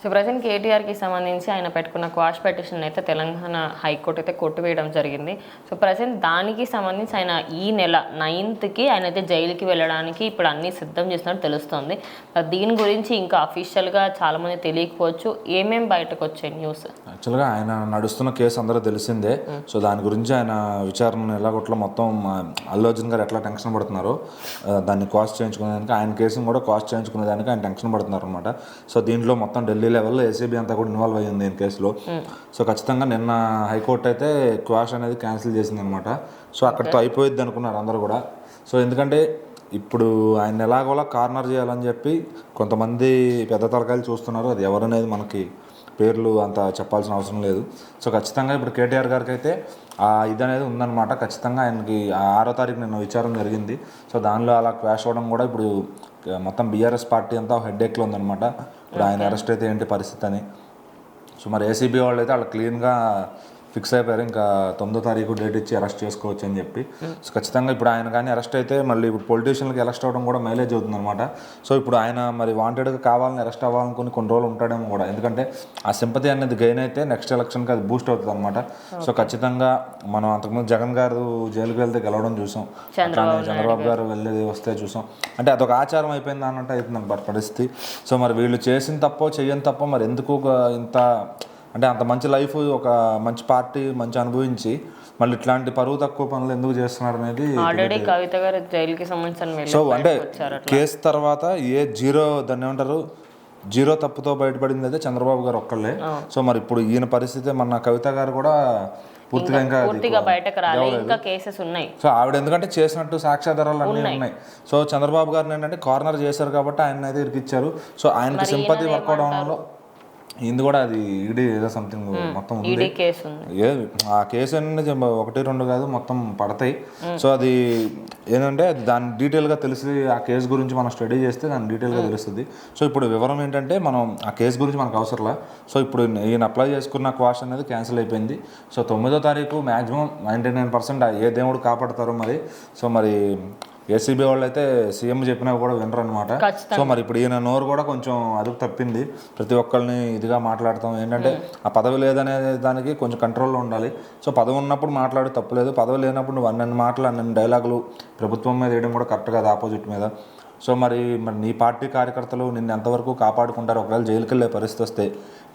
So present కేటీఆర్కి సంబంధించి ఆయన పెట్టుకున్న క్వాష్ పిటిషన్ అయితే తెలంగాణ హైకోర్టు అయితే కొట్టివేయడం జరిగింది. సో ప్రజెంట్ దానికి సంబంధించి ఆయన ఈ నెల 9కి ఆయన అయితే జైలుకి వెళ్ళడానికి ఇప్పుడు అన్నీ సిద్ధం చేస్తున్నట్టు తెలుస్తుంది. దీని గురించి ఇంకా అఫీషియల్గా చాలామంది తెలియకపోవచ్చు. ఏమేమి బయటకు వచ్చాయి న్యూస్? యాక్చువల్గా ఆయన నడుస్తున్న కేసు అందరూ తెలిసిందే. సో దాని గురించి ఆయన విచారణ ఎలాగొట్లా మొత్తం అల్లు అర్జున్ గారు ఎట్లా టెన్షన్ పడుతున్నారో దాన్ని కాస్ట్ చేయించుకునేదానికి, ఆయన కేసును కూడా కాస్ట్ చేయించుకునేదానికి ఆయన టెన్షన్ పడుతున్నారు అనమాట. సో దీంట్లో మొత్తం ఢిల్లీ లెవెల్లో ఏసీబీ అంతా కూడా ఇన్వాల్వ్ అయ్యింది ఈ కేసులో. సో ఖచ్చితంగా నిన్న హైకోర్టు అయితే క్వాష్ అనేది క్యాన్సిల్ చేసింది అనమాట. సో అక్కడితో అయిపోయిద్ది అనుకున్నారు అందరూ కూడా. సో ఎందుకంటే ఇప్పుడు ఆయన ఎలాగోలా కార్నర్ చేయాలని చెప్పి కొంతమంది పెద్ద తలకాయలు చూస్తున్నారు. అది ఎవరనేది మనకి పేర్లు అంత చెప్పాల్సిన అవసరం లేదు. సో ఖచ్చితంగా ఇప్పుడు కేటీఆర్ గారికి అయితే ఇది అనేది ఉందన్నమాట. ఖచ్చితంగా ఆయనకి 6వ తారీఖు నిన్న విచారణ జరిగింది. సో దానిలో అలా క్వాష్ అవ్వడం కూడా ఇప్పుడు మొత్తం బీఆర్ఎస్ పార్టీ అంతా హెడ్ఏక్లో ఉందన్నమాట. ఇప్పుడు ఆయన అరెస్ట్ అయితే ఏంటి పరిస్థితి అని. సో మరి ఏసీబీ వాళ్ళు అయితే వాళ్ళు క్లీన్గా ఫిక్స్ అయిపోయారు. ఇంకా 9వ తారీఖు డేట్ ఇచ్చి అరెస్ట్ చేసుకోవచ్చు అని చెప్పి. సో ఖచ్చితంగా ఇప్పుడు ఆయన కానీ అరెస్ట్ అయితే మళ్ళీ ఇప్పుడు పొలిటీషియన్కి అరెస్ట్ అవ్వడం కూడా మైలేజ్ అవుతుంది అనమాట. సో ఇప్పుడు ఆయన మరి వాంటెడ్గా కావాలని అరెస్ట్ అవ్వాలనుకుని కొన్ని రోజులు ఉంటాడేమో కూడా. ఎందుకంటే ఆ సింపతి అనేది గెయిన్ అయితే నెక్స్ట్ ఎలక్షన్కి అది బూస్ట్ అవుతుంది అనమాట. సో ఖచ్చితంగా మనం అంతకుముందు జగన్ గారు జైలుకి వెళ్తే గెలవడం చూసాం, అట్లానే చంద్రబాబు గారు వెళ్ళేది వస్తే చూసాం. అంటే అదొక ఆచారం అయిపోయింది అన్నట్టు అవుతుంది పరిస్థితి. సో మరి వీళ్ళు చేసిన తప్పో చెయ్యని తప్పో మరి ఎందుకు ఇంత అంటే అంత మంచి లైఫ్, ఒక మంచి పార్టీ మంచి అనుభవించి మళ్ళీ ఇట్లాంటి పరువు తక్కువ పనులు ఎందుకు చేస్తున్నారు అనేది. ఆల్రెడీ కవిత గారు జైలుకి సంబంధించిన సో అంటే కేసు తర్వాత దాన్ని ఏమంటారు జీరో తప్పుతో బయటపడింది అయితే చంద్రబాబు గారు ఒక్కళ్ళే. సో మరి ఇప్పుడు ఈయన పరిస్థితి మన కవిత గారు కూడా పూర్తిగా బయటకు రాలేదు, ఇంకా కేసెస్ ఉన్నాయి. సో ఆవిడ ఎందుకంటే చేసినట్టు సాక్ష్యాధారాలు అన్నీ ఉన్నాయి. సో చంద్రబాబు గారిని ఏంటంటే కార్నర్ చేశారు కాబట్టి ఆయన అయితే ఇరికిచ్చారు. సో ఆయనకి సింపతి వర్క్ అవడంలో ఇది కూడా అది ఈడీ ఏదో సంథింగ్ మొత్తం ఉంది. ఆ కేసు అనేది 1-2 కాదు మొత్తం పడతాయి. సో అది ఏంటంటే దాని డీటెయిల్గా తెలిసి ఆ కేసు గురించి మనం స్టడీ చేస్తే దాని డీటెయిల్గా తెలుస్తుంది. సో ఇప్పుడు వివరం ఏంటంటే మనం ఆ కేసు గురించి మనకు అవసరంలా. సో ఇప్పుడు ఈయన అప్లై చేసుకున్న క్వాష్ అనేది క్యాన్సిల్ అయిపోయింది. సో 9వ తారీఖు మ్యాక్సిమం 99% ఏ దేవుడు కాపాడతారో మరి. సో మరి ఏసీబీ వాళ్ళు అయితే సీఎం చెప్పినా కూడా వినరు అనమాట. సో మరి ఇప్పుడు ఈయన నోరు కూడా కొంచెం అదుపు తప్పింది. ప్రతి ఒక్కరిని ఇదిగా మాట్లాడతాం ఏంటంటే ఆ పదవి లేదనే దానికి కొంచెం కంట్రోల్లో ఉండాలి. సో పదవి ఉన్నప్పుడు మాట్లాడి తప్పులేదు, పదవి లేనప్పుడు నువ్వు అన్ని మాటలు అన్ని డైలాగులు ప్రభుత్వం మీద వేయడం కూడా కరెక్ట్ కాదు, ఆపోజిట్ మీద. సో మరి నీ పార్టీ కార్యకర్తలు నిన్ను ఎంతవరకు కాపాడుకుంటారు? ఒకవేళ జైలుకి వెళ్ళే పరిస్థితి వస్తే,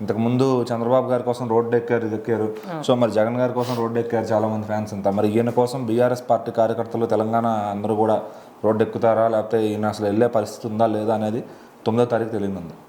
ఇంతకుముందు చంద్రబాబు గారి కోసం రోడ్డు ఎక్కారు. సో మరి జగన్ గారి కోసం రోడ్డు ఎక్కారు చాలామంది ఫ్యాన్స్ అంతా. మరి ఈయన కోసం బీఆర్ఎస్ పార్టీ కార్యకర్తలు తెలంగాణ అందరూ కూడా రోడ్డు ఎక్కుతారా, లేకపోతే ఈయన అసలు వెళ్ళే పరిస్థితి ఉందా లేదా అనేది 9వ తారీఖు తెలియనుంది.